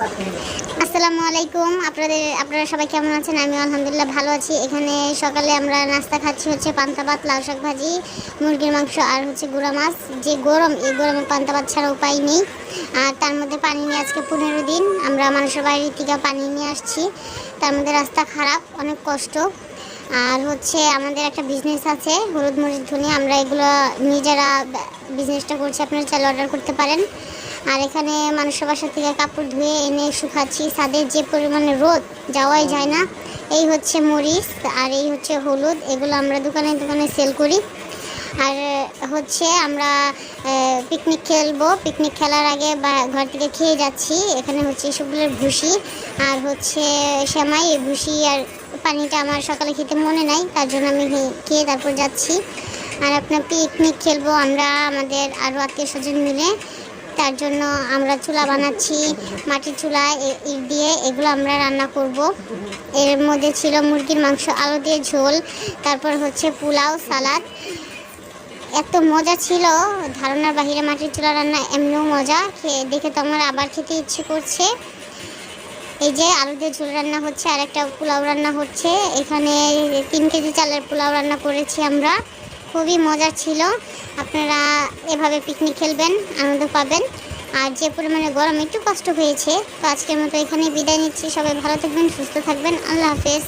আসসালামু আলাইকুম। আপনারা সবাই কেমন আছেন? আমি আলহামদুলিল্লাহ ভালো আছি। এখানে সকালে আমরা নাস্তা খাচ্ছি হচ্ছে পান্তা ভাত, লাউ শাক ভাজি, মুরগির মাংস আর হচ্ছে গুঁড়া মাছ। যে গরম, এই গরমে পান্তা ভাত ছাড়া উপায় নেই। আর তার মধ্যে পানি নিয়ে আজকে 15 দিন আমরা মানুষের বাড়ি থেকে পানি নিয়ে আসছি। তার মধ্যে রাস্তা খারাপ, অনেক কষ্ট। আর হচ্ছে আমাদের একটা বিজনেস আছে হলুদ মরিচ ধনিয়া, আমরা এগুলো নিজেরা বিজনেসটা করছি, আপনারা চাইলে অর্ডার করতে পারেন। আর এখানে মানুষের বাসা থেকে কাপড় ধুয়ে এনে শুকাচ্ছি, ছাদে যে পরিমাণে রোদ, যাওয়াই যায় না। এই হচ্ছে মরিচ আর এই হচ্ছে হলুদ, এগুলো আমরা দোকানে দোকানে সেল করি। আর হচ্ছে আমরা পিকনিক খেলবো, পিকনিক খেলার আগে বা ঘর থেকে খেয়ে যাচ্ছি। এখানে হচ্ছে এসবগুলোর ভুসি আর হচ্ছে সেমাই, এই ভুসি আর পানিটা আমার সকালে খেতে মনে নাই, তার জন্য আমি খেয়ে তারপর যাচ্ছি। আর আপনার পিকনিক খেলবো আমরা আমাদের আরও আত্মীয় স্বজন মিলে, তার জন্য আমরা চুলা বানাচ্ছি, মাটির চুলায় ইট দিয়ে এগুলো আমরা রান্না করব। এর মধ্যে ছিল মুরগির মাংস, আলু দিয়ে ঝোল, তারপর হচ্ছে পোলাও, সালাদ। এত মজা ছিল, ধারণার বাহিরে। মাটির চুলা রান্না এমনিও মজা, দেখে তো আমার আবার খেতে ইচ্ছে করছে। এই যে আলু দিয়ে ঝোল রান্না হচ্ছে আর একটা পোলাও রান্না হচ্ছে। এখানে 3 কেজি চালের পোলাও রান্না করেছি আমরা, খুবই মজা ছিল। আপনারা এভাবে পিকনিক খেলবেন, আনন্দ পাবেন। আর যে পরিমাণে গরম, একটু কষ্ট হয়েছে। তো আজকের মতো এখানেই বিদায় নিচ্ছি। সবাই ভালো থাকবেন, সুস্থ থাকবেন। আল্লাহ হাফেজ।